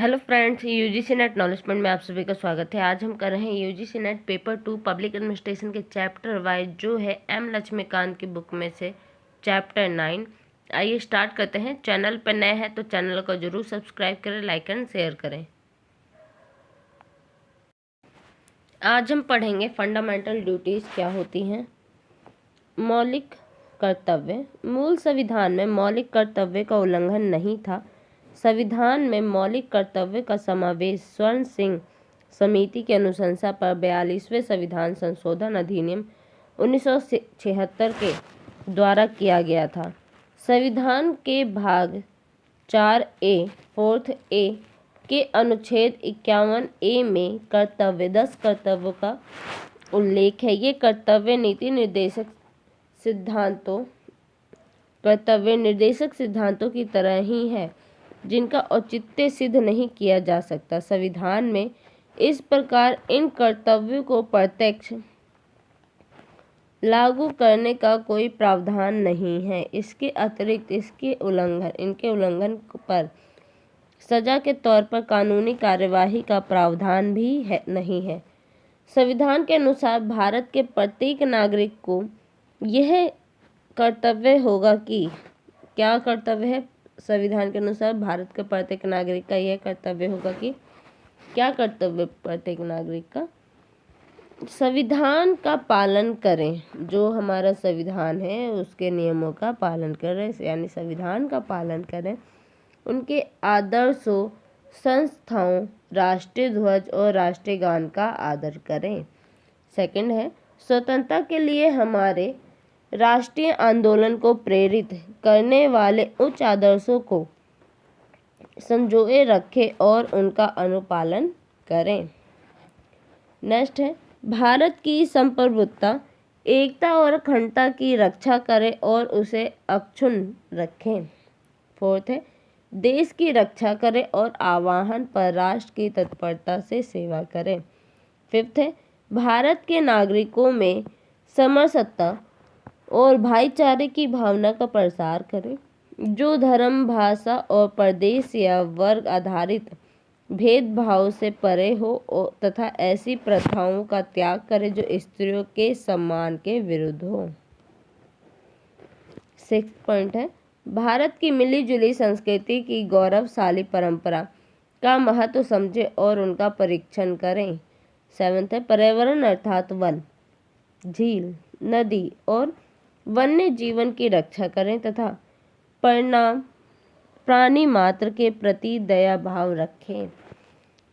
Hello friends, UGC net acknowledgement में आप सभी का स्वागत है। आज हम कर रहे हैं UGC net paper 2 public administration के चैप्टर वाइज, जो है एम लक्ष्मीकांत की बुक में से चैप्टर 9। आइए स्टार्ट करते हैं। चैनल पर नए हैं तो चैनल को जरूर सब्सक्राइब करें, लाइक एंड शेयर करें। आज हम पढ़ेंगे फंडामेंटल ड्यूटीज क्या होती हैं। मौलिक कर्तव्य। मूल संविधान में मौलिक कर्तव्य का उल्लंघन नहीं था। संविधान में मौलिक कर्तव्य का समावेश स्वर्ण सिंह समिति की अनुशंसा पर 42वें संविधान संशोधन अधिनियम 1976 के द्वारा किया गया था। संविधान के भाग 4A 4A के अनुच्छेद 51A में कर्तव्य 10 कर्तव्यों का उल्लेख है। ये कर्तव्य निर्देशक सिद्धांतों की तरह ही है, जिनका औचित्य सिद्ध नहीं किया जा सकता। संविधान में इस प्रकार इन कर्तव्यों को प्रत्यक्ष लागू करने का कोई प्रावधान नहीं है। इसके अतिरिक्त इनके उल्लंघन पर सजा के तौर पर कानूनी कार्यवाही का प्रावधान भी नहीं है। संविधान के अनुसार भारत के प्रत्येक नागरिक को यह कर्तव्य होगा कि क्या कर्तव्य है। संविधान के अनुसार भारत के प्रत्येक नागरिक का यह कर्तव्य होगा कि क्या कर्तव्य प्रत्येक नागरिक का संविधान का पालन करें। जो हमारा संविधान है उसके नियमों का पालन करें, यानी संविधान का पालन करें। उनके आदर्शों, संस्थाओं, राष्ट्रीय ध्वज और राष्ट्रीय गान का आदर करें। सेकंड है, स्वतंत्रता के लिए हमारे राष्ट्रीय आंदोलन को प्रेरित करने वाले उच्च आदर्शों को संजोए रखें और उनका अनुपालन करें। नेक्स्ट है, भारत की संप्रभुता, एकता और अखंडता की रक्षा करें और उसे अक्षुण्ण रखें। फोर्थ है, देश की रक्षा करें और आह्वान पर राष्ट्र की तत्परता से सेवा करें। फिफ्थ है, भारत के नागरिकों में समरसता और भाईचारे की भावना का प्रसार करें। जो धर्म, भाषा और प्रदेश या वर्ग आधारित भेदभाव से परे हो तथा ऐसी प्रथाओं का त्याग करें जो स्त्रियों के सम्मान के विरुद्ध हो। 6 पॉइंट है, भारत की मिलीजुली संस्कृति की गौरवशाली परंपरा का महत्व समझें और उनका परीक्षण करें। 7 है, पर्यावरण अर्थात वन, झील, नदी और वन्य जीवन की रक्षा करें तथा प्राणी मात्र के प्रति दया भाव रखें।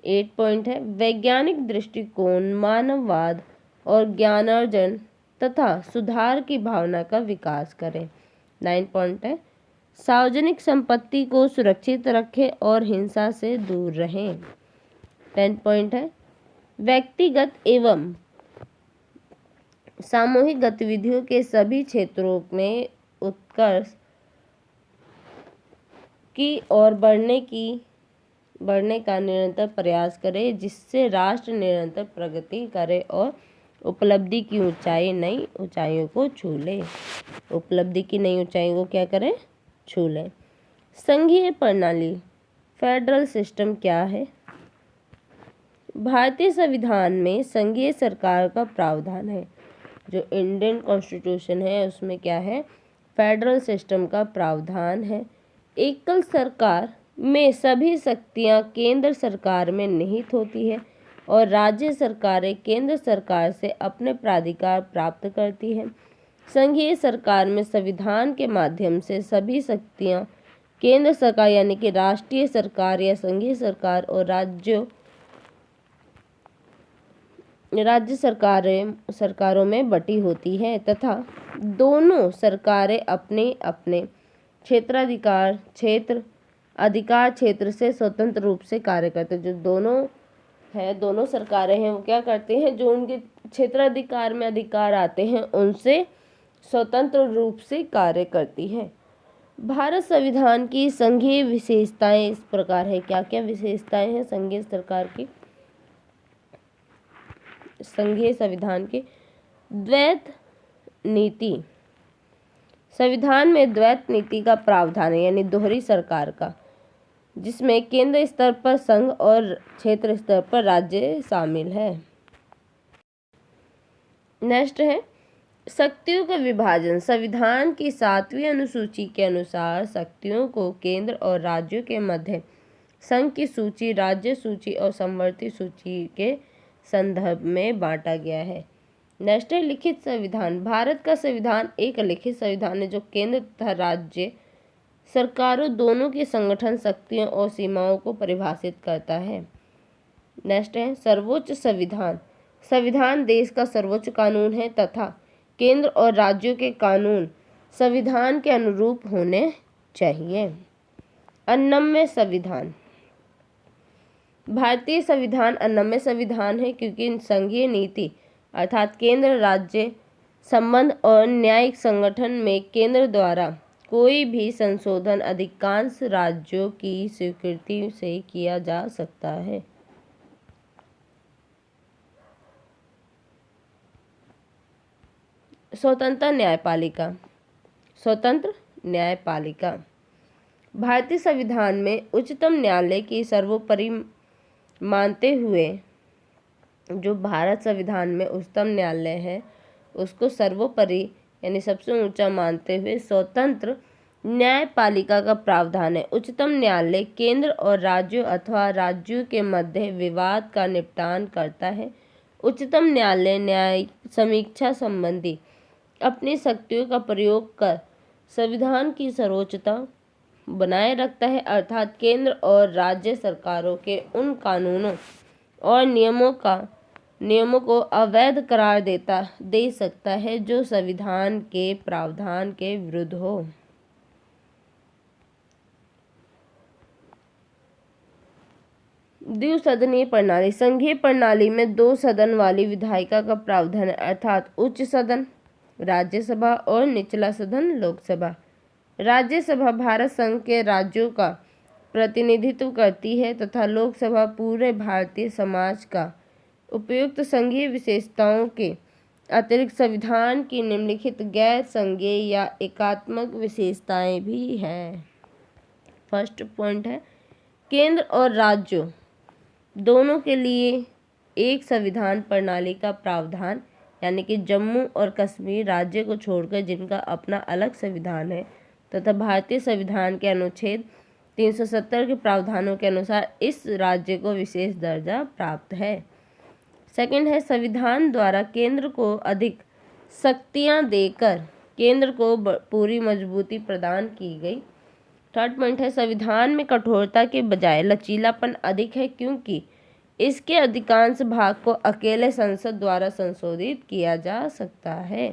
8 पॉइंट है, वैज्ञानिक दृष्टिकोण, मानववाद और ज्ञानार्जन तथा सुधार की भावना का विकास करें। 9 पॉइंट है, सार्वजनिक संपत्ति को सुरक्षित रखें और हिंसा से दूर रहें। 10 पॉइंट है, व्यक्तिगत एवं सामूहिक गतिविधियों के सभी क्षेत्रों में उत्कर्ष की ओर बढ़ने का निरंतर प्रयास करें, जिससे राष्ट्र निरंतर प्रगति करे और उपलब्धि की नई ऊंचाइयों को छू ले। उपलब्धि की नई ऊंचाइयों को क्या करें? छू ले। संघीय प्रणाली, फेडरल सिस्टम क्या है? भारतीय संविधान में संघीय सरकार का प्रावधान है। जो इंडियन कॉन्स्टिट्यूशन है उसमें क्या है? फेडरल सिस्टम का प्रावधान है। एकल सरकार में सभी शक्तियां केंद्र सरकार में निहित होती है और राज्य सरकारें केंद्र सरकार से अपने प्राधिकार प्राप्त करती हैं। संघीय सरकार में संविधान के माध्यम से सभी शक्तियां केंद्र सरकार यानी कि राष्ट्रीय सरकार या संघीय सरकार और राज्य सरकारों में बटी होती है तथा दोनों सरकारें अपने अपने अधिकार क्षेत्र से स्वतंत्र रूप से कार्य करते हैं। जो दोनों सरकारें हैं वो क्या करते हैं? जो उनके क्षेत्राधिकार में अधिकार आते हैं उनसे स्वतंत्र रूप से कार्य करती है। भारत संविधान की संघीय विशेषताएं इस प्रकार है। क्या क्या विशेषताएं हैं संघीय सरकार की? संघीय संविधान की द्वैत नीति, संविधान में द्वैत नीति का प्रावधान है, यानी दोहरी सरकार का। जिसमें केंद्र स्तर पर संघ और क्षेत्र स्तर पर राज्य शामिल है। नेक्स्ट है शक्तियों का विभाजन। संविधान की 7वीं अनुसूची के अनुसार शक्तियों को केंद्र और राज्यों के मध्य संघ की सूची, राज्य सूची और समवर्ती सूची के संदर्भ में बांटा गया है। नेक्स्ट है लिखित संविधान। भारत का संविधान एक लिखित संविधान है जो केंद्र तथा राज्य सरकारों दोनों की संगठन शक्तियों और सीमाओं को परिभाषित करता है। नेक्स्ट है सर्वोच्च संविधान। संविधान देश का सर्वोच्च कानून है तथा केंद्र और राज्यों के कानून संविधान के अनुरूप होने चाहिए। 99वें संविधान। भारतीय संविधान 99वें संविधान है क्योंकि संघीय नीति अर्थात केंद्र राज्य संबंध और न्यायिक संगठन में केंद्र द्वारा कोई भी संशोधन अधिकांश राज्यों की स्वीकृति से किया जा सकता है। स्वतंत्र न्यायपालिका। स्वतंत्र न्यायपालिका। भारतीय संविधान में उच्चतम न्यायालय की सर्वोपरि मानते हुए जो भारत संविधान में उच्चतम न्यायालय है उसको सर्वोपरि यानी सबसे ऊंचा मानते हुए स्वतंत्र न्यायपालिका का प्रावधान है। उच्चतम न्यायालय केंद्र और राज्यों अथवा राज्यों के मध्य विवाद का निपटान करता है। उच्चतम न्यायालय न्यायिक समीक्षा संबंधी अपनी शक्तियों का प्रयोग कर संविधान की सर्वोच्चता बनाए रखता है अर्थात केंद्र और राज्य सरकारों के उन कानूनों और नियमों को अवैध करार दे सकता है जो संविधान के प्रावधान के विरुद्ध हो। द्विसदनीय प्रणाली। संघीय प्रणाली में 2 सदन वाली विधायिका का प्रावधान है अर्थात उच्च सदन राज्यसभा और निचला सदन लोकसभा। राज्यसभा भारत संघ के राज्यों का प्रतिनिधित्व करती है तथा लोकसभा पूरे भारतीय समाज का उपयुक्त संघीय विशेषताओं के अतिरिक्त संविधान की निम्नलिखित गैर संघीय या एकात्मक विशेषताएं भी हैं। फर्स्ट पॉइंट है केंद्र और राज्यों दोनों के लिए एक संविधान प्रणाली का प्रावधान यानी कि जम्मू और कश्मीर राज्य को छोड़कर जिनका अपना अलग संविधान है तथा भारतीय संविधान के अनुच्छेद 370 के प्रावधानों के अनुसार इस राज्य को विशेष दर्जा प्राप्त है। सेकंड है संविधान द्वारा केंद्र को अधिक शक्तियां देकर केंद्र को पूरी मजबूती प्रदान की गई। थर्ड पॉइंट है संविधान में कठोरता के बजाय लचीलापन अधिक है क्योंकि इसके अधिकांश भाग को अकेले संसद द्वारा संशोधित किया जा सकता है।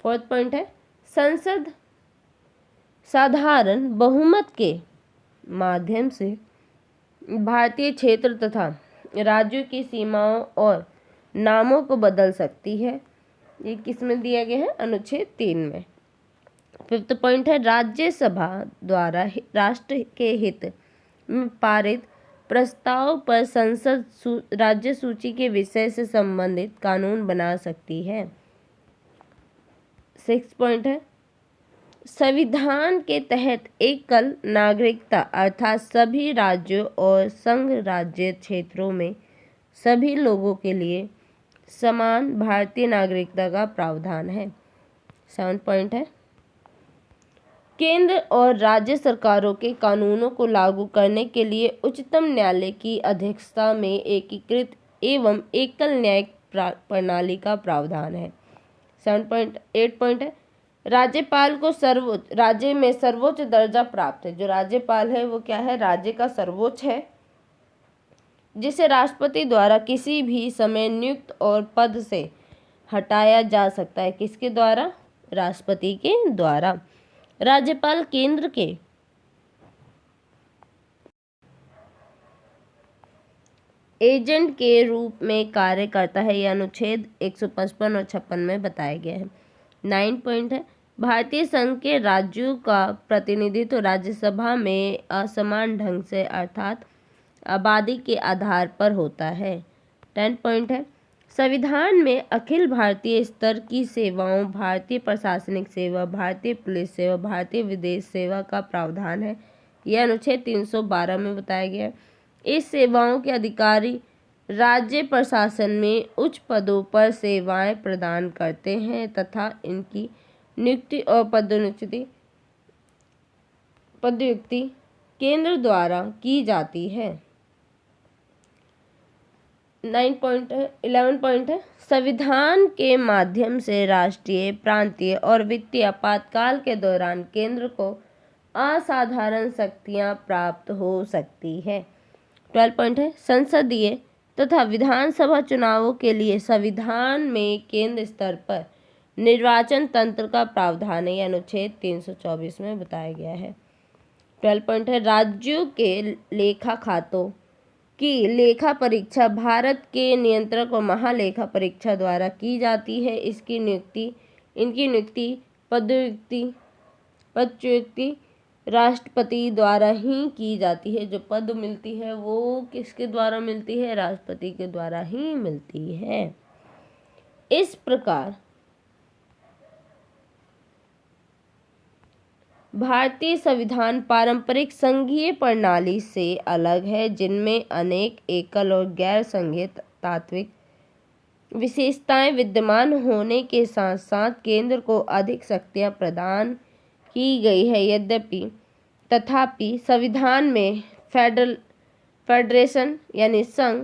फोर्थ पॉइंट है संसद साधारण बहुमत के माध्यम से भारतीय क्षेत्र तथा राज्यों की सीमाओं और नामों को बदल सकती है। ये किसमें दिया गया है? अनुच्छेद 3 में। फिफ्थ पॉइंट है राज्यसभा द्वारा राष्ट्र के हित में पारित प्रस्ताव पर संसद राज्य सूची के विषय से संबंधित कानून बना सकती है। सिक्स पॉइंट है संविधान के तहत एकल नागरिकता अर्थात सभी राज्यों और संघ राज्य क्षेत्रों में सभी लोगों के लिए समान भारतीय नागरिकता का प्रावधान है। 7 पॉइंट है केंद्र और राज्य सरकारों के कानूनों को लागू करने के लिए उच्चतम न्यायालय की अध्यक्षता में एकीकृत एवं एकल न्यायिक प्रणाली का प्रावधान है। 8 पॉइंट है राज्यपाल को राज्य में सर्वोच्च दर्जा प्राप्त है। जो राज्यपाल है वो क्या है? राज्य का सर्वोच्च है जिसे राष्ट्रपति द्वारा किसी भी समय नियुक्त और पद से हटाया जा सकता है। किसके द्वारा? राष्ट्रपति के द्वारा। राज्यपाल केंद्र के एजेंट के रूप में कार्य करता है। यह अनुच्छेद 155 और 56 में बताया गया है। 9 पॉइंट है भारतीय संघ के राज्यों का प्रतिनिधित्व राज्यसभा में असमान ढंग से अर्थात आबादी के आधार पर होता है। 10 पॉइंट है संविधान में अखिल भारतीय स्तर की सेवाओं भारतीय प्रशासनिक सेवा, भारतीय पुलिस सेवा, भारतीय विदेश सेवा का प्रावधान है। यह अनुच्छेद 312 में बताया गया है। इस सेवाओं के अधिकारी राज्य प्रशासन में उच्च पदों पर सेवाएं प्रदान करते हैं तथा इनकी नियुक्ति और पदोन्नति केंद्र द्वारा की जाती है। 11 पॉइंट है, संविधान के माध्यम से राष्ट्रीय, प्रांतीय और वित्तीय आपातकाल के दौरान केंद्र को असाधारण शक्तियां प्राप्त हो सकती है। 12 पॉइंट है, संसदीय तथा विधानसभा चुनावों के लिए संविधान में केंद्र स्तर पर निर्वाचन तंत्र का प्रावधान है। अनुच्छेद 324 में बताया गया है। 12 पॉइंट है, राज्यों के लेखा खातों की लेखा परीक्षा भारत के नियंत्रक और महालेखा परीक्षा द्वारा की जाती है। इनकी नियुक्ति पदच्युति राष्ट्रपति द्वारा ही की जाती है। जो पद मिलती है वो किसके द्वारा मिलती है? राष्ट्रपति के द्वारा ही मिलती है। इस प्रकार भारतीय संविधान पारंपरिक संघीय प्रणाली से अलग है, जिनमें अनेक एकल और गैर संघीय तात्विक विशेषताएं विद्यमान होने के साथ साथ केंद्र को अधिक शक्तियां प्रदान की गई है। तथापि संविधान में फेडरेशन यानी संघ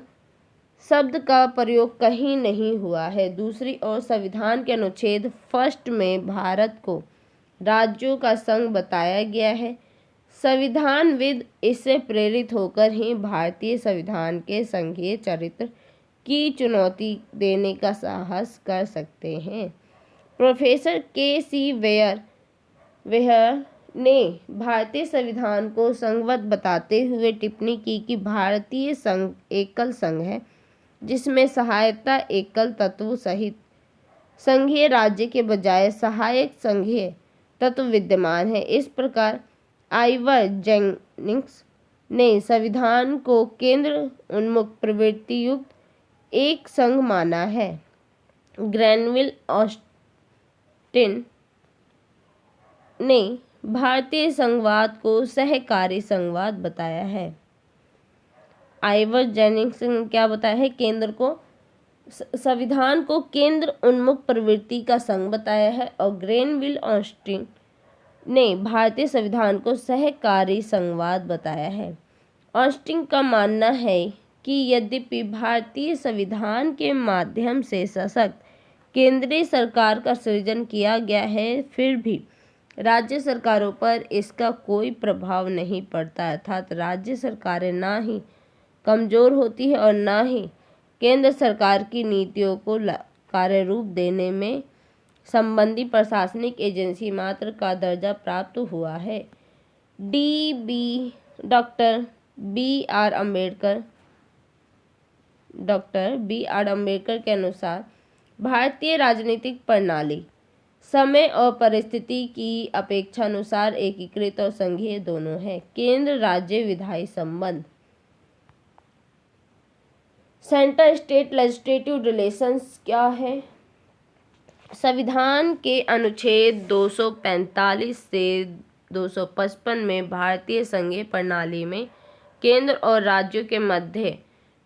शब्द का प्रयोग कहीं नहीं हुआ है। दूसरी ओर संविधान के अनुच्छेद 1 में भारत को राज्यों का संघ बताया गया है। संविधानविद इससे प्रेरित होकर ही भारतीय संविधान के संघीय चरित्र की चुनौती देने का साहस कर सकते हैं। Professor KC. वेयर ने भारतीय संविधान को संघवत बताते हुए टिप्पणी की कि भारतीय संघ एकल संघ है, जिसमें सहायता एकल तत्व सहित संघीय राज्य के बजाय सहायक संघीय तत्व विद्यमान है। इस प्रकार आइवर जेनिंग्स ने संविधान को केंद्र उन्मुख प्रवृत्ति युक्त एक संघ माना है। ग्रैनविल ऑस्टिन ने भारतीय संघवाद को सहकारी संघवाद बताया है। आइवर जेनिंग्स ने क्या बताया है? संविधान को केंद्र उन्मुख प्रवृत्ति का संघ बताया है। और ग्रैनविल ऑस्टिन ने भारतीय संविधान को सहकारी संघवाद बताया है। ऑस्टिन का मानना है कि यद्यपि भारतीय संविधान के माध्यम से सशक्त केंद्रीय सरकार का सृजन किया गया है, फिर भी राज्य सरकारों पर इसका कोई प्रभाव नहीं पड़ता, अर्थात राज्य सरकारें ना ही कमजोर होती है और ना ही केंद्र सरकार की नीतियों को कार्यरूप देने में संबंधी प्रशासनिक एजेंसी मात्र का दर्जा प्राप्त हुआ है। डॉक्टर बी आर अम्बेडकर के अनुसार भारतीय राजनीतिक प्रणाली समय और परिस्थिति की अपेक्षानुसार एकीकृत और संघीय दोनों है। केंद्र राज्य विधायी संबंध सेंटर स्टेट लेजिस्लेटिव रिलेशंस क्या है? संविधान के अनुच्छेद 245 से 255 में भारतीय संघीय प्रणाली में केंद्र और राज्यों के मध्य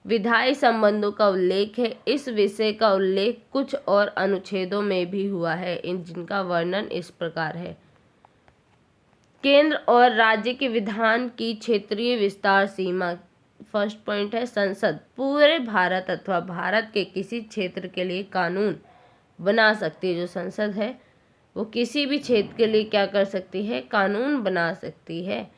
विधायी संबंधों का उल्लेख है। इस विषय का उल्लेख कुछ और अनुच्छेदों में भी हुआ है, जिनका वर्णन इस प्रकार है। केंद्र और राज्य के विधान की क्षेत्रीय विस्तार सीमा। फर्स्ट पॉइंट है, संसद पूरे भारत अथवा भारत के किसी क्षेत्र के लिए कानून बना सकती है। जो संसद है वो किसी भी क्षेत्र के लिए क्या कर सकती है? कानून बना सकती है।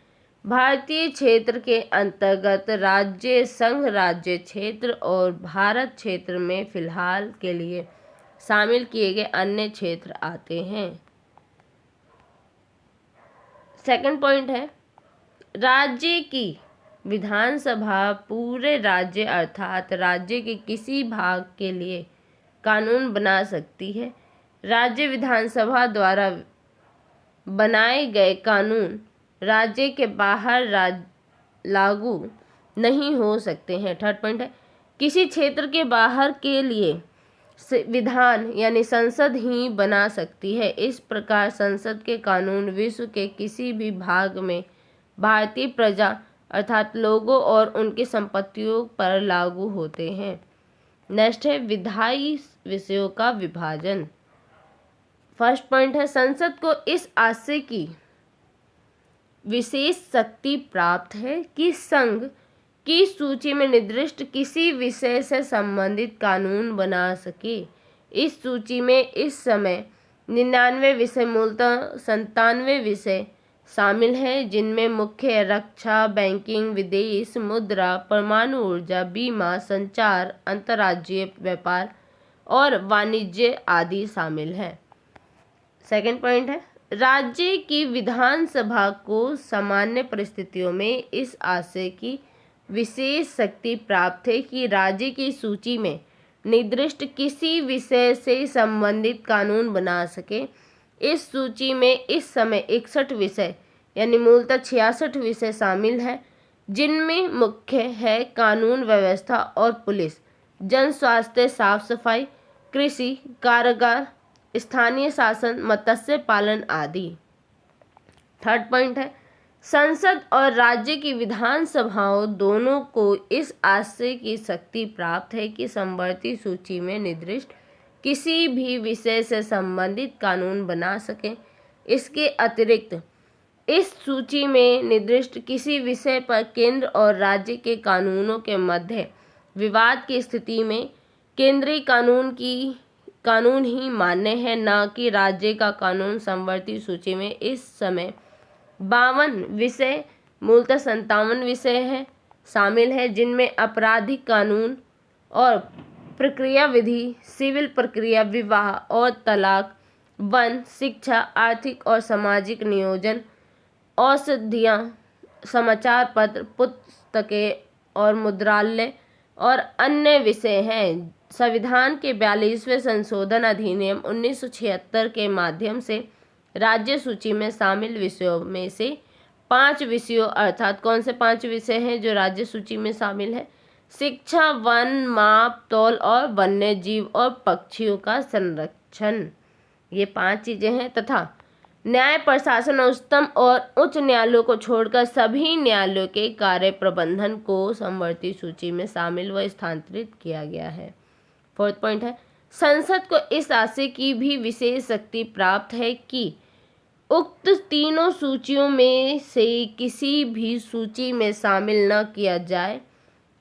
भारतीय क्षेत्र के अंतर्गत राज्य, संघ राज्य क्षेत्र और भारत क्षेत्र में फिलहाल के लिए शामिल किए गए अन्य क्षेत्र आते हैं। सेकंड पॉइंट है, राज्य की विधानसभा पूरे राज्य अर्थात राज्य के किसी भाग के लिए कानून बना सकती है। राज्य विधानसभा द्वारा बनाए गए कानून राज्य के बाहर लागू नहीं हो सकते हैं। थर्ड पॉइंट है, किसी क्षेत्र के बाहर के लिए विधान यानी संसद ही बना सकती है। इस प्रकार संसद के कानून विश्व के किसी भी भाग में भारतीय प्रजा अर्थात लोगों और उनकी संपत्तियों पर लागू होते हैं। नेक्स्ट है विधायी विषयों का विभाजन। फर्स्ट पॉइंट है संसद को इस आशय की विशेष शक्ति प्राप्त है कि संघ की सूची में निर्दिष्ट किसी विषय से संबंधित कानून बना सके। इस सूची में इस समय 99 विषय मूलतः 97 विषय शामिल हैं, जिनमें मुख्य रक्षा, बैंकिंग, विदेश, मुद्रा, परमाणु ऊर्जा, बीमा, संचार, अंतर्राज्यीय व्यापार और वाणिज्य आदि शामिल है। सेकंड पॉइंट है राज्य की विधानसभा को सामान्य परिस्थितियों में इस आशय की विशेष शक्ति प्राप्त है कि राज्य की सूची में निर्दिष्ट किसी विषय से संबंधित कानून बना सके। इस सूची में इस समय 61 विषय यानी मूलतः 66 विषय शामिल हैं, जिनमें मुख्य है कानून व्यवस्था और पुलिस, जन स्वास्थ्य, साफ सफाई, कृषि, कारागार, स्थानीय शासन, मत्स्य पालन आदि। थर्ड पॉइंट है संसद और राज्य की विधानसभाओं दोनों को इस आशय की शक्ति प्राप्त है कि समवर्ती सूची में निर्दिष्ट किसी भी विषय से संबंधित कानून बना सके। इसके अतिरिक्त इस सूची में निर्दिष्ट किसी विषय पर केंद्र और राज्य के कानूनों के मध्य विवाद की स्थिति में केंद्रीय कानून ही मान्य है, न कि राज्य का कानून। समवर्ती सूची में इस समय 52 विषय मूलतः 57 विषय हैं शामिल है, जिनमें आपराधिक कानून और प्रक्रिया विधि, सिविल प्रक्रिया, विवाह और तलाक, वन, शिक्षा, आर्थिक और सामाजिक नियोजन, औषधियाँ, समाचार पत्र, पुस्तकें और मुद्रालय और अन्य विषय हैं। संविधान के 42वें संशोधन अधिनियम 1976 के माध्यम से राज्य सूची में शामिल विषयों में से 5 विषयों अर्थात कौन से 5 विषय हैं जो राज्य सूची में शामिल है? शिक्षा, वन, माप तौल और वन्य जीव और पक्षियों का संरक्षण, ये 5 चीजें हैं। तथा न्याय प्रशासन उच्चतम और उच्च न्यायालयों को छोड़कर सभी न्यायालयों के कार्य प्रबंधन को समवर्ती सूची में शामिल व स्थानांतरित किया गया है। फोर्थ पॉइंट है संसद को इस आशय की भी विशेष शक्ति प्राप्त है कि उक्त तीनों सूचियों में से किसी भी सूची में शामिल न किया जाए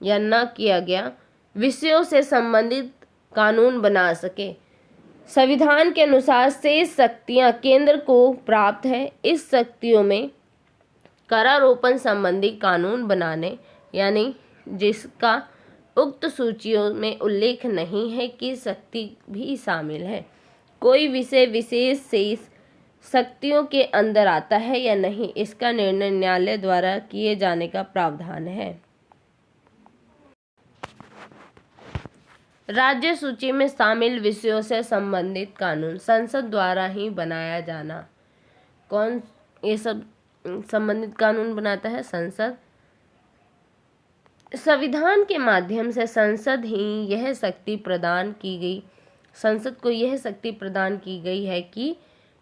या न किया गया विषयों से संबंधित कानून बना सके। संविधान के अनुसार शेष शक्तियां केंद्र को प्राप्त है। इस शक्तियों में करारोपण संबंधी कानून बनाने यानी जिसका उक्त सूचियों में उल्लेख नहीं है की शक्ति भी शामिल है। कोई विषय विशेष शेष शक्तियों के अंदर आता है या नहीं, इसका निर्णय न्यायालय द्वारा किए जाने का प्रावधान है। राज्य सूची में शामिल विषयों से संबंधित कानून संसद द्वारा ही बनाया जाना। कौन ये सब संबंधित कानून बनाता है? संसद। संविधान के माध्यम से संसद को यह शक्ति प्रदान की गई है कि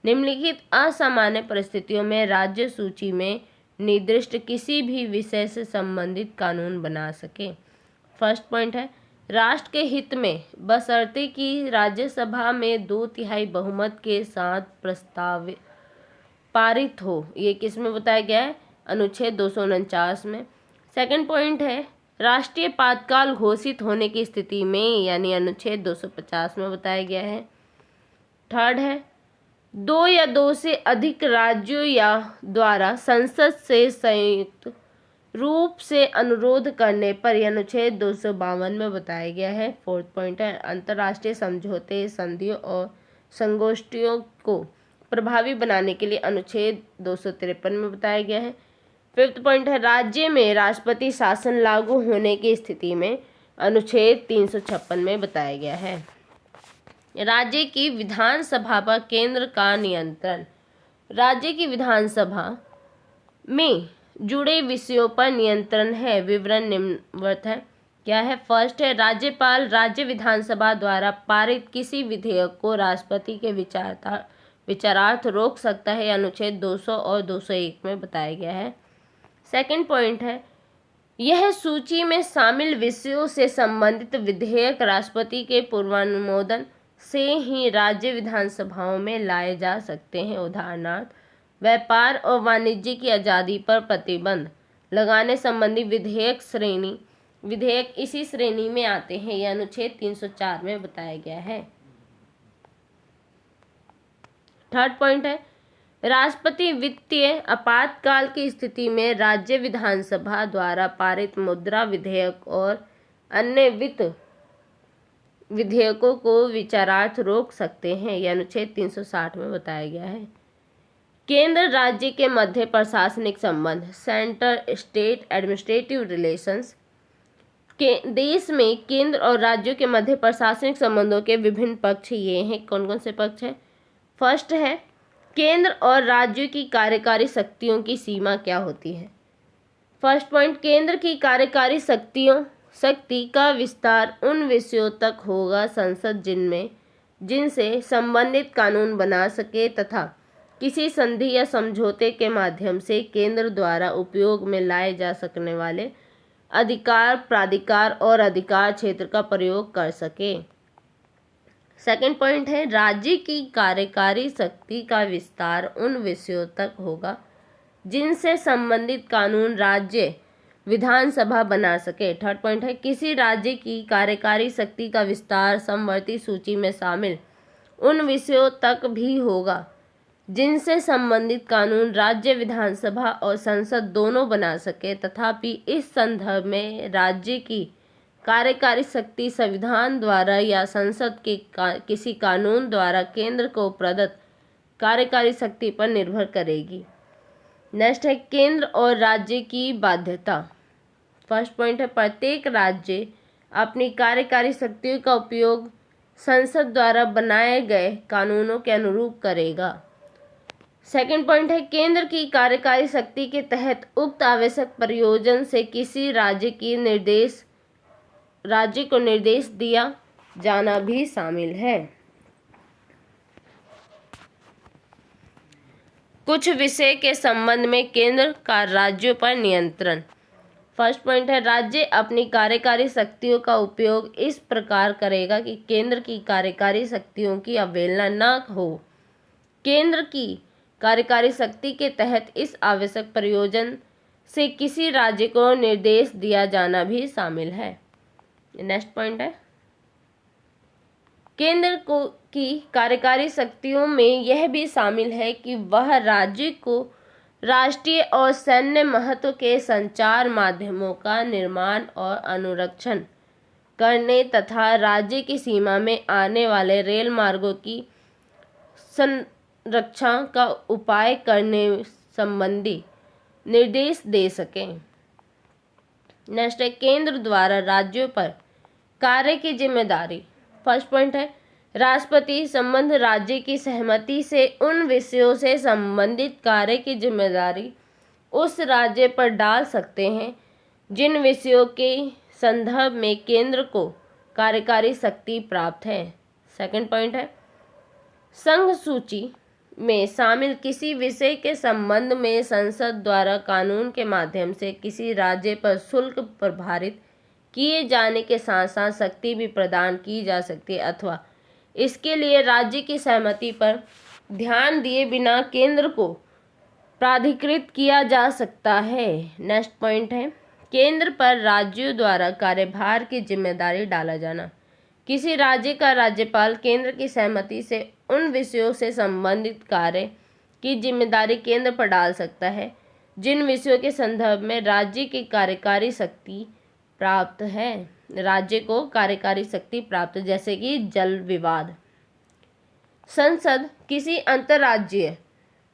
निम्नलिखित असामान्य परिस्थितियों में राज्य सूची में निर्दिष्ट किसी भी विषय से संबंधित कानून बना सके। फर्स्ट पॉइंट है राष्ट्र के हित में बशर्ते कि राज्यसभा में 2/3 बहुमत के साथ प्रस्ताव पारित हो। ये किस में बताया गया है? अनुच्छेद 249 में। सेकंड पॉइंट है राष्ट्रीय आपातकाल घोषित होने की स्थिति में यानी अनुच्छेद 250 में बताया गया है। थर्ड है 2 या 2 से अधिक राज्यों या द्वारा संसद से संयुक्त रूप से अनुरोध करने पर यह अनुच्छेद 252 में बताया गया है। फोर्थ पॉइंट है अंतर्राष्ट्रीय समझौते, संधियों और संगोष्ठियों को प्रभावी बनाने के लिए अनुच्छेद 253 में बताया गया है। फिफ्थ पॉइंट है राज्य में राष्ट्रपति शासन लागू होने की स्थिति में अनुच्छेद 356 में बताया गया है। राज्य की विधानसभा पर केंद्र का नियंत्रण। राज्य की विधानसभा में जुड़े विषयों पर नियंत्रण है। विवरण निम्नवत है। क्या है? फर्स्ट है राज्यपाल राज्य विधानसभा द्वारा पारित किसी विधेयक को राष्ट्रपति के विचारार्थ रोक सकता है। अनुच्छेद 200 और 201 में बताया गया है। सेकंड पॉइंट है, यह सूची में शामिल विषयों से संबंधित विधेयक राष्ट्रपति के पूर्वानुमोदन से ही राज्य विधानसभाओं में लाए जा सकते हैं। उदाहरणार्थ, व्यापार और वाणिज्य की आज़ादी पर प्रतिबंध लगाने संबंधी विधेयक इसी श्रेणी में आते हैं। यह अनुच्छेद 304 में बताया गया है। थर्ड पॉइंट है, राष्ट्रपति वित्तीय आपातकाल की स्थिति में राज्य विधानसभा द्वारा पारित मुद्रा विधेयक और अन्य वित्त विधेयकों को विचारार्थ रोक सकते हैं। यह अनुच्छेद 360 में बताया गया है। केंद्र राज्य के मध्य प्रशासनिक संबंध, सेंटर स्टेट एडमिनिस्ट्रेटिव रिलेशंस। देश में केंद्र और राज्यों के मध्य प्रशासनिक संबंधों के विभिन्न पक्ष ये हैं। कौन कौन से पक्ष हैं? फर्स्ट है, केंद्र और राज्यों की कार्यकारी शक्तियों की सीमा क्या होती है। फर्स्ट पॉइंट, केंद्र की कार्यकारी शक्ति का विस्तार उन विषयों तक होगा संसद जिनसे संबंधित कानून बना सके तथा किसी संधि या समझौते के माध्यम से केंद्र द्वारा उपयोग में लाए जा सकने वाले अधिकार, प्राधिकार और अधिकार क्षेत्र का प्रयोग कर सके। सेकंड पॉइंट है, राज्य की कार्यकारी शक्ति का विस्तार उन विषयों तक होगा जिनसे संबंधित कानून राज्य विधानसभा बना सके। थर्ड पॉइंट है, किसी राज्य की कार्यकारी शक्ति का विस्तार समवर्ती सूची में शामिल उन विषयों तक भी होगा जिनसे संबंधित कानून राज्य विधानसभा और संसद दोनों बना सके। तथापि इस संदर्भ में राज्य की कार्यकारी शक्ति संविधान द्वारा या संसद के किसी कानून द्वारा केंद्र को प्रदत्त कार्यकारी शक्ति पर निर्भर करेगी। नेक्स्ट है, केंद्र और राज्य की बाध्यता। फर्स्ट पॉइंट है, प्रत्येक राज्य अपनी कार्यकारी शक्तियों का उपयोग संसद द्वारा बनाए गए कानूनों के अनुरूप करेगा। सेकंड पॉइंट है, केंद्र की कार्यकारी शक्ति के तहत उक्त आवश्यक प्रयोजन से किसी राज्य को निर्देश दिया जाना भी शामिल है। कुछ विषय के संबंध में केंद्र का राज्यों पर नियंत्रण। फर्स्ट पॉइंट है, राज्य अपनी कार्यकारी शक्तियों का उपयोग इस प्रकार करेगा कि केंद्र की कार्यकारी शक्तियों की अवहेलना न हो। केंद्र की कार्यकारी शक्ति के तहत इस आवश्यक प्रयोजन से किसी राज्य को निर्देश दिया जाना भी शामिल है। नेक्स्ट पॉइंट है, केंद्र की कार्यकारी शक्तियों में यह भी शामिल है कि वह राज्य को राष्ट्रीय और सैन्य महत्व के संचार माध्यमों का निर्माण और अनुरक्षण करने तथा राज्य की सीमा में आने वाले रेल मार्गों की संरक्षा का उपाय करने संबंधी निर्देश दे सकें। नेक्स्ट है, केंद्र द्वारा राज्यों पर कार्य की जिम्मेदारी। फर्स्ट पॉइंट है, राष्ट्रपति संबंध राज्य की सहमति से उन विषयों से संबंधित कार्य की जिम्मेदारी उस राज्य पर डाल सकते हैं जिन विषयों के संदर्भ में केंद्र को कार्यकारी शक्ति प्राप्त है। सेकंड पॉइंट है, संघ सूची में शामिल किसी विषय के संबंध में संसद द्वारा कानून के माध्यम से किसी राज्य पर शुल्क प्रभारित किए जाने के साथ साथ शक्ति भी प्रदान की जा सकती है अथवा इसके लिए राज्य की सहमति पर ध्यान दिए बिना केंद्र को प्राधिकृत किया जा सकता है। नेक्स्ट पॉइंट है, केंद्र पर राज्यों द्वारा कार्यभार की जिम्मेदारी डाला जाना। किसी राज्य का राज्यपाल केंद्र की सहमति से उन विषयों से संबंधित कार्य की जिम्मेदारी केंद्र पर डाल सकता है जिन विषयों के संदर्भ में राज्य की कार्यकारी शक्ति प्राप्त है। राज्य को कार्यकारी शक्ति प्राप्त, जैसे कि जल विवाद। संसद किसी अंतर्राज्यीय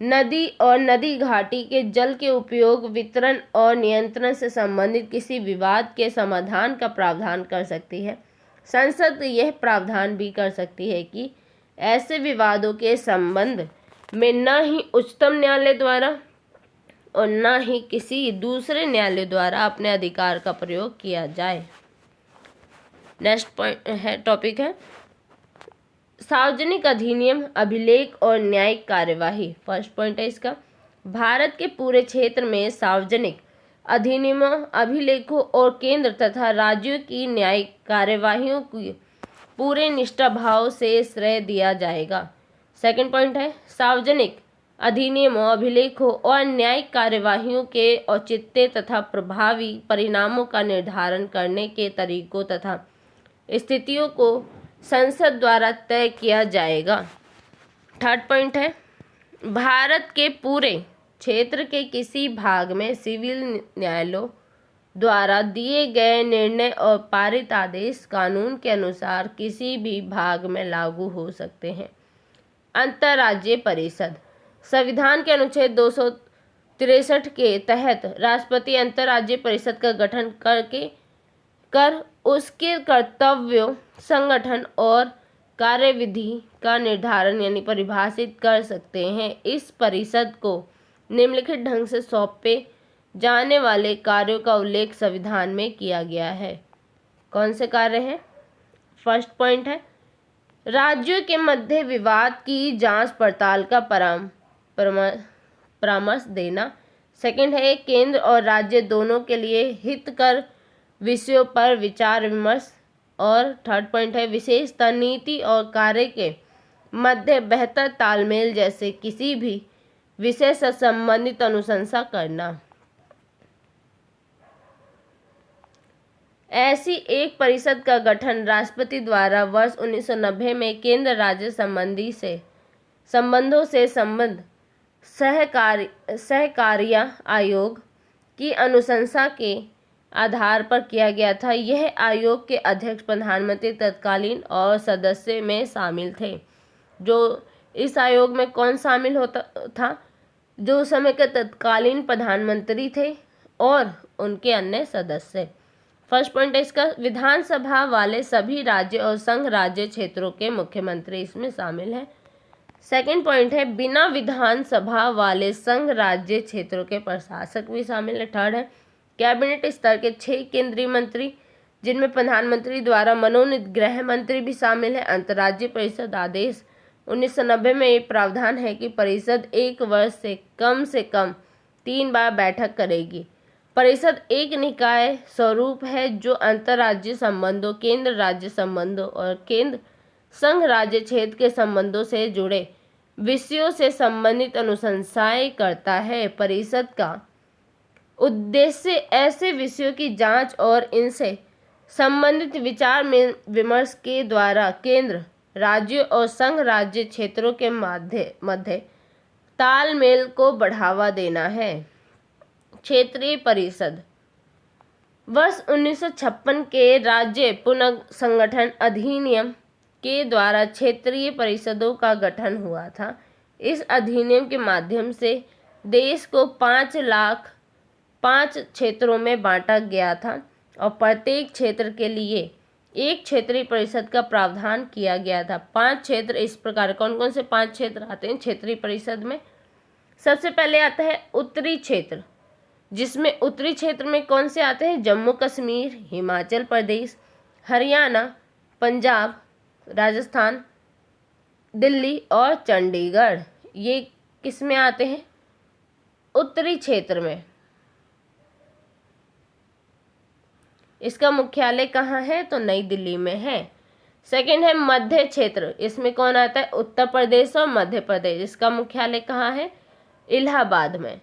नदी और नदी घाटी के जल के उपयोग, वितरण और नियंत्रण से संबंधित किसी विवाद के समाधान का प्रावधान कर सकती है। संसद यह प्रावधान भी कर सकती है कि ऐसे विवादों के संबंध में न ही उच्चतम न्यायालय द्वारा और न ही किसी दूसरे न्यायालय द्वारा अपने अधिकार का प्रयोग किया जाए। नेक्स्ट टॉपिक है सार्वजनिक अधिनियम, अभिलेख और न्यायिक कार्यवाही। फर्स्ट पॉइंट है इसका, भारत के पूरे क्षेत्र में सार्वजनिक अधिनियमों, अभिलेखों और केंद्र तथा राज्यों की न्यायिक कार्यवाहियों की पूरे निष्ठाभाव से श्रेय दिया जाएगा। सेकंड पॉइंट है सार्वजनिक अधिनियमों, अभिलेखों और न्यायिक कार्यवाहियों के औचित्य तथा प्रभावी परिणामों का निर्धारण करने के तरीकों तथा स्थितियों को संसद द्वारा तय किया जाएगा। थर्ड पॉइंट है भारत के पूरे क्षेत्र के किसी भाग में सिविल न्यायालयों द्वारा दिए गए निर्णय और पारित आदेश कानून के अनुसार किसी भी भाग में लागू हो सकते हैं। अंतर्राज्यीय परिषद, संविधान के अनुच्छेद 263 के तहत राष्ट्रपति अंतर्राज्यीय परिषद का गठन कर उसके कर्तव्यों, संगठन और कार्यविधि का निर्धारण यानी परिभाषित कर सकते हैं। इस परिषद को निम्नलिखित ढंग से सौंपे जाने वाले कार्यों का उल्लेख संविधान में किया गया है। कौन से कार्य हैं? फर्स्ट पॉइंट है राज्यों के मध्य विवाद की जांच पड़ताल का परामर्श देना। सेकंड है केंद्र और राज्य दोनों के लिए हितकर विषयों पर विचार विमर्श। और थर्ड पॉइंट है विशेषतः नीति और कार्य के मध्य बेहतर तालमेल जैसे किसी भी विषय से संबंधित अनुशंसा करना। ऐसी एक परिषद का गठन राष्ट्रपति द्वारा वर्ष 1990 में केंद्र राज्य संबंधों से संबद्ध सहकार्य आयोग की अनुशंसा के आधार पर किया गया था। यह आयोग के अध्यक्ष प्रधानमंत्री तत्कालीन और सदस्य में शामिल थे। जो इस आयोग में कौन शामिल होता था? जो उस समय के तत्कालीन प्रधानमंत्री थे और उनके अन्य सदस्य। फर्स्ट पॉइंट है इसका विधानसभा वाले सभी राज्य और संघ राज्य क्षेत्रों के मुख्यमंत्री इसमें शामिल हैं। सेकंड पॉइंट है बिना विधानसभा वाले संघ राज्य क्षेत्रों के प्रशासक भी शामिल है। थर्ड है कैबिनेट स्तर के 6 केंद्रीय मंत्री जिनमें प्रधानमंत्री द्वारा मनोनीत गृह मंत्री भी शामिल है। अंतर्राज्यीय परिषद आदेश 1990 में ये प्रावधान है कि परिषद 1 वर्ष से कम 3 बार बैठक करेगी। परिषद एक निकाय स्वरूप है जो अंतर्राज्यीय संबंधों, केंद्र राज्य संबंधों और केंद्र संघ राज्य क्षेत्र के संबंधों से जुड़े विषयों से संबंधित अनुशंसाएं करता है। परिषद का उद्देश्य ऐसे विषयों की जांच और इनसे संबंधित विचार विमर्श के द्वारा केंद्र, राज्यों और संघ राज्य क्षेत्रों के मध्य तालमेल को बढ़ावा देना है। क्षेत्रीय परिषद वर्ष 1956 के राज्य पुनर्गठन अधिनियम के द्वारा क्षेत्रीय परिषदों का गठन हुआ था। इस अधिनियम के माध्यम से देश को 5 क्षेत्रों में बांटा गया था और प्रत्येक क्षेत्र के लिए एक क्षेत्रीय परिषद का प्रावधान किया गया था। 5 क्षेत्र इस प्रकार, कौन कौन से 5 क्षेत्र आते हैं क्षेत्रीय परिषद में? सबसे पहले आता है उत्तरी क्षेत्र, जिसमें उत्तरी क्षेत्र में कौन से आते हैं? जम्मू कश्मीर, हिमाचल प्रदेश, हरियाणा, पंजाब, राजस्थान, दिल्ली और चंडीगढ़। ये किस में आते हैं? उत्तरी क्षेत्र में। इसका मुख्यालय कहाँ है? तो नई दिल्ली में है। सेकंड है मध्य क्षेत्र, इसमें कौन आता है? उत्तर प्रदेश और मध्य प्रदेश। इसका मुख्यालय कहाँ है? इलाहाबाद में।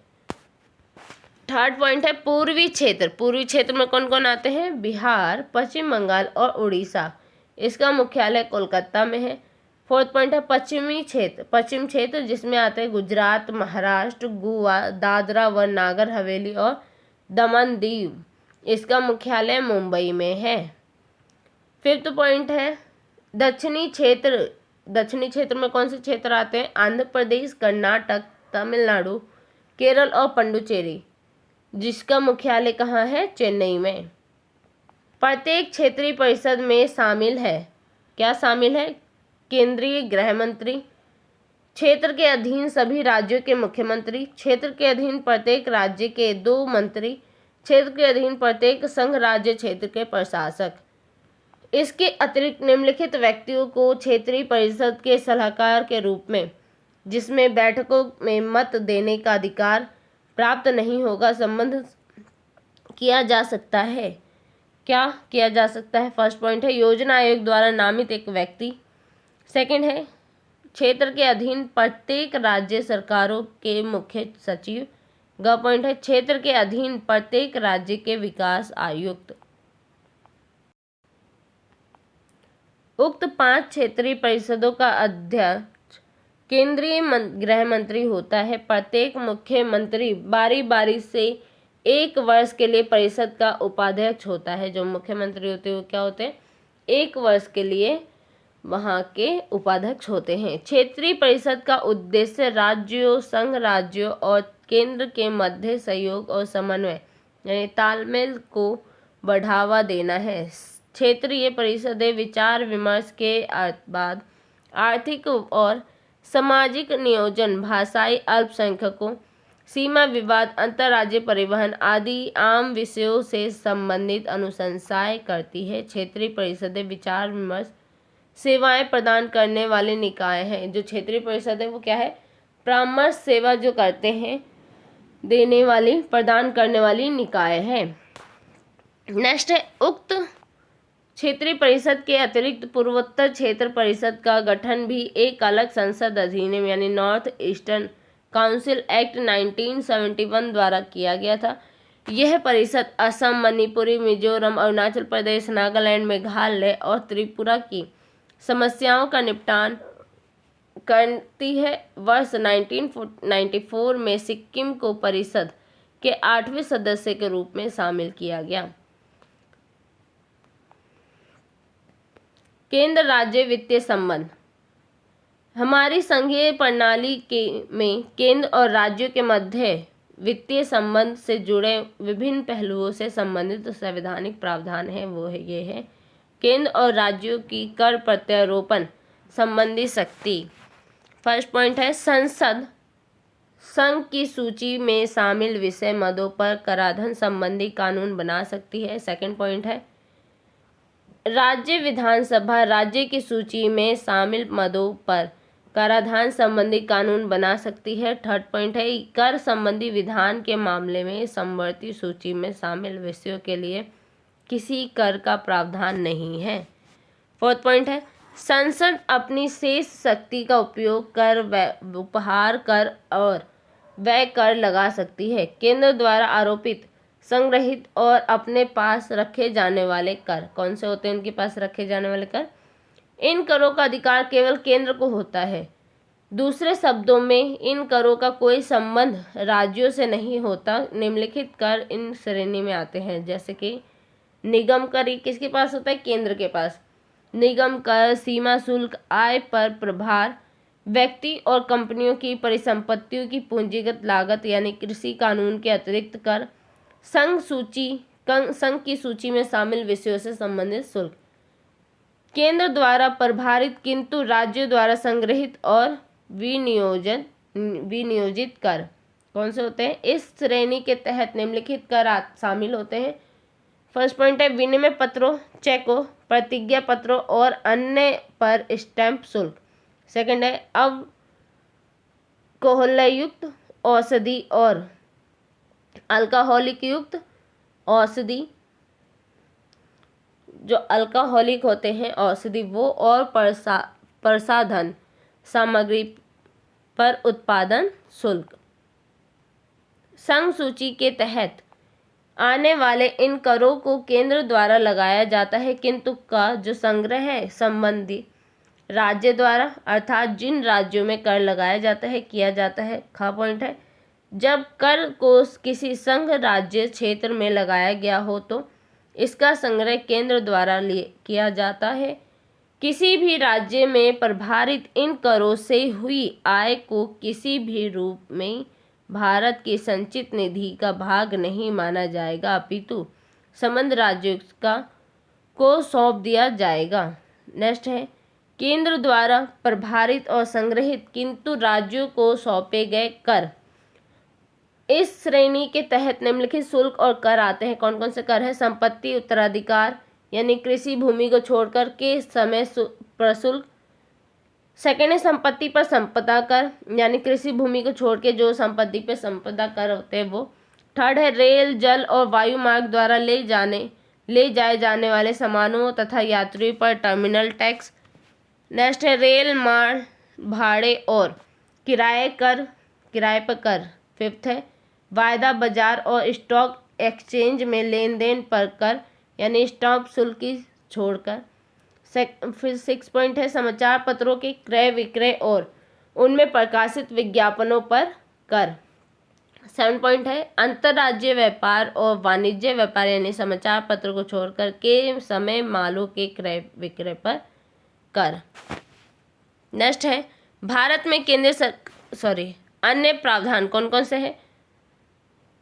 थर्ड पॉइंट है पूर्वी क्षेत्र। पूर्वी क्षेत्र में कौन कौन आते हैं? बिहार, पश्चिम बंगाल और उड़ीसा। इसका मुख्यालय कोलकाता में है। फोर्थ पॉइंट है पश्चिमी क्षेत्र। पश्चिम क्षेत्र जिसमें आते हैं गुजरात, महाराष्ट्र, गोवा, दादरा व नागर हवेली और दमन दीव। इसका मुख्यालय मुंबई में है। फिफ्थ पॉइंट है दक्षिणी क्षेत्र। दक्षिणी क्षेत्र में कौन से क्षेत्र आते हैं? आंध्र प्रदेश, कर्नाटक, तमिलनाडु, केरल और पुडुचेरी, जिसका मुख्यालय कहाँ है? चेन्नई में। प्रत्येक क्षेत्रीय परिषद में शामिल है, क्या शामिल है? केंद्रीय गृह मंत्री, क्षेत्र के अधीन सभी राज्यों के मुख्यमंत्री, क्षेत्र के अधीन प्रत्येक राज्य के 2 मंत्री, क्षेत्र के अधीन प्रत्येक संघ राज्य क्षेत्र के प्रशासक। इसके अतिरिक्त निम्नलिखित व्यक्तियों को क्षेत्रीय परिषद के सलाहकार के रूप में, जिसमें बैठकों में मत देने का अधिकार प्राप्त नहीं होगा, किया जा सकता है? क्या किया जा सकता है? फर्स्ट पॉइंट है योजना आयोग द्वारा नामित एक व्यक्ति। सेकंड है क्षेत्र के अधीन प्रत्येक राज्य सरकारों के मुख्य सचिव। ग पॉइंट है क्षेत्र के अधीन प्रत्येक राज्य के विकास आयुक्त। उक्त 5 क्षेत्रीय परिषदों का अध्यक्ष केंद्रीय गृह मंत्री होता है। प्रत्येक मुख्यमंत्री बारी बारी से 1 वर्ष के लिए परिषद का उपाध्यक्ष होता है। जो मुख्यमंत्री होते हैं वो क्या होते हैं? 1 वर्ष के लिए वहाँ के उपाध्यक्ष होते हैं। क्षेत्रीय परिषद का उद्देश्य राज्यों, संघ राज्यों और केंद्र के मध्य सहयोग और समन्वय यानी तालमेल को बढ़ावा देना है। क्षेत्रीय परिषदें विचार विमर्श के बाद आर्थिक और सामाजिक नियोजन, भाषाई अल्पसंख्यकों, सीमा विवाद, अंतर्राज्यीय परिवहन आदि आम विषयों से संबंधित अनुशंसाएं करती है। क्षेत्रीय परिषदें विचार विमर्श सेवाएं प्रदान करने वाले निकाय हैं। जो क्षेत्रीय परिषद है वो क्या है? परामर्श सेवा जो करते हैं देने वाली, प्रदान करने वाली निकाय है। नेक्स्ट है उक्त क्षेत्रीय परिषद के अतिरिक्त पूर्वोत्तर क्षेत्र परिषद का गठन भी एक अलग संसद अधिनियम यानी नॉर्थ ईस्टर्न काउंसिल एक्ट 1971 द्वारा किया गया था। यह परिषद असम, मणिपुर, मिजोरम, अरुणाचल प्रदेश, नागालैंड, मेघालय और त्रिपुरा की समस्याओं का निपटान करती है। वर्ष 1994 में सिक्किम को परिषद के 8वें सदस्य के रूप में शामिल किया गया। केंद्र राज्य वित्तीय संबंध। हमारी संघीय प्रणाली में केंद्र और राज्यों के मध्य वित्तीय संबंध से जुड़े विभिन्न पहलुओं से संबंधित संवैधानिक प्रावधान है वो है ये है केंद्र और राज्यों की कर प्रत्यारोपण संबंधी शक्ति। फर्स्ट पॉइंट है संसद संघ की सूची में शामिल विषय मदों पर कराधान संबंधी कानून बना सकती है। सेकंड पॉइंट है राज्य विधानसभा राज्य की सूची में शामिल मदों पर कराधान संबंधी कानून बना सकती है। थर्ड पॉइंट है कर संबंधी विधान के मामले में समवर्ती सूची में शामिल विषयों के लिए किसी कर का प्रावधान नहीं है। फोर्थ पॉइंट है संसद अपनी शेष शक्ति का उपयोग कर उपहार कर और व्यय कर लगा सकती है। केंद्र द्वारा आरोपित, संग्रहित और अपने पास रखे जाने वाले कर कौन से होते हैं? उनके पास रखे जाने वाले कर। इन करों का अधिकार केवल केंद्र को होता है। दूसरे शब्दों में इन करों का कोई संबंध राज्यों से नहीं होता। निम्नलिखित कर इन श्रेणी में आते हैं जैसे कि निगम कर किसके पास होता है? केंद्र के पास। निगम कर, सीमा शुल्क, आय पर प्रभार, व्यक्ति और कंपनियों की परिसंपत्तियों की पूंजीगत लागत यानी कृषि कानून के अतिरिक्त कर, संघ की सूची में शामिल विषयों से संबंधित शुल्क। केंद्र द्वारा प्रभारित किंतु राज्यों द्वारा संग्रहित और विनियोजित कर कौन से होते हैं? इस श्रेणी के तहत निम्नलिखित कर शामिल होते हैं। फर्स्ट पॉइंट है विनिमय पत्रों, चेकों, प्रतिज्ञा पत्रों और अन्य पर स्टैंप शुल्क। सेकंड है अल्कोहलयुक्त औषधि और अल्कोहलिक युक्त औषधि, जो अल्कोहलिक होते हैं औषधि वो, और प्रसाधन सामग्री पर उत्पादन शुल्क। संघ सूची के तहत आने वाले इन करों को केंद्र द्वारा लगाया जाता है किंतु का जो संग्रह है संबंधी राज्य द्वारा अर्थात जिन राज्यों में कर लगाया जाता है किया जाता है। खा पॉइंट है जब कर को किसी संघ राज्य क्षेत्र में लगाया गया हो तो इसका संग्रह केंद्र द्वारा किया जाता है। किसी भी राज्य में प्रभारित इन करों से हुई आय को किसी भी रूप में भारत की संचित निधि का भाग नहीं माना जाएगा अपितु संबद्ध राज्यों को सौंप दिया जाएगा। नेक्स्ट है केंद्र द्वारा प्रभारित और संग्रहित किंतु राज्यों को सौंपे गए कर। इस श्रेणी के तहत निम्नलिखित शुल्क और कर आते हैं। कौन कौन से कर है? संपत्ति उत्तराधिकार यानी कृषि भूमि को छोड़कर के समय प्रशुल्क। सेकेंड है संपत्ति पर संपदा कर यानी कृषि भूमि को छोड़ के जो संपत्ति पे संपदा कर होते हैं वो। थर्ड है रेल, जल और वायु मार्ग द्वारा ले जाए जाने वाले सामानों तथा यात्रियों पर टर्मिनल टैक्स। नेक्स्ट है रेल माल भाड़े और किराए पर कर। फिफ्थ है वायदा बाजार और स्टॉक एक्सचेंज में लेन देन पर कर, यानी स्टॉप शुल्क की छोड़कर। फिर 6 पॉइंट है समाचार पत्रों के क्रय विक्रय और उनमें प्रकाशित विज्ञापनों पर कर। 7 पॉइंट है अंतर्राज्यीय व्यापार और वाणिज्य व्यापार, यानी समाचार पत्र को छोड़कर के समय मालों के क्रय विक्रय पर कर। नेक्स्ट है भारत में अन्य प्रावधान कौन कौन से हैं?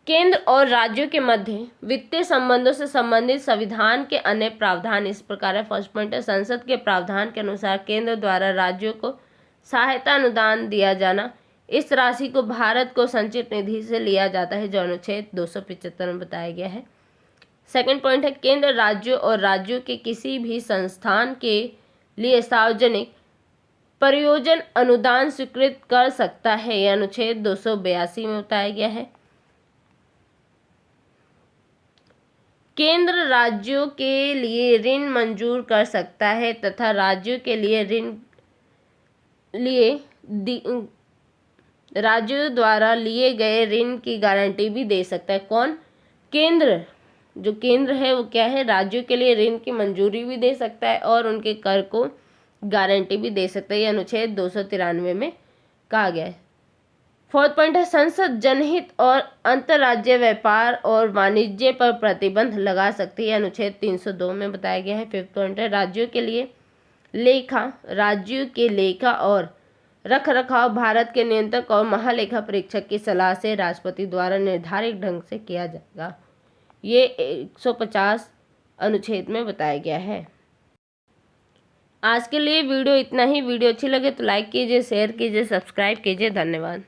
केंद्र और राज्यों के मध्य वित्तीय संबंधों से संबंधित संविधान के अन्य प्रावधान इस प्रकार है। फर्स्ट पॉइंट है संसद के प्रावधान के अनुसार केंद्र द्वारा राज्यों को सहायता अनुदान दिया जाना। इस राशि को भारत को संचित निधि से लिया जाता है, जो अनुच्छेद 275 में बताया गया है। सेकंड पॉइंट है केंद्र राज्यों और राज्यों के किसी भी संस्थान के लिए सार्वजनिक परियोजना अनुदान स्वीकृत कर सकता है, यह अनुच्छेद 282 में बताया गया है। केंद्र राज्यों के लिए ऋण मंजूर कर सकता है तथा राज्यों के लिए राज्यों द्वारा लिए गए ऋण की गारंटी भी दे सकता है। कौन? केंद्र। जो केंद्र है वो क्या है? राज्यों के लिए ऋण की मंजूरी भी दे सकता है और उनके कर को गारंटी भी दे सकता है, यह अनुच्छेद 293 में कहा गया है। फोर्थ पॉइंट है संसद जनहित और अंतर्राज्यीय व्यापार और वाणिज्य पर प्रतिबंध लगा सकती है, अनुच्छेद 302 में बताया गया है। फिफ्थ पॉइंट है राज्यों के लेखा और रख रखाव भारत के नियंत्रक और महालेखा परीक्षक की सलाह से राष्ट्रपति द्वारा निर्धारित ढंग से किया जाएगा, ये 150 अनुच्छेद में बताया गया है। आज के लिए वीडियो इतना ही। वीडियो अच्छी लगे तो लाइक कीजिए, शेयर कीजिए, सब्सक्राइब कीजिए। धन्यवाद।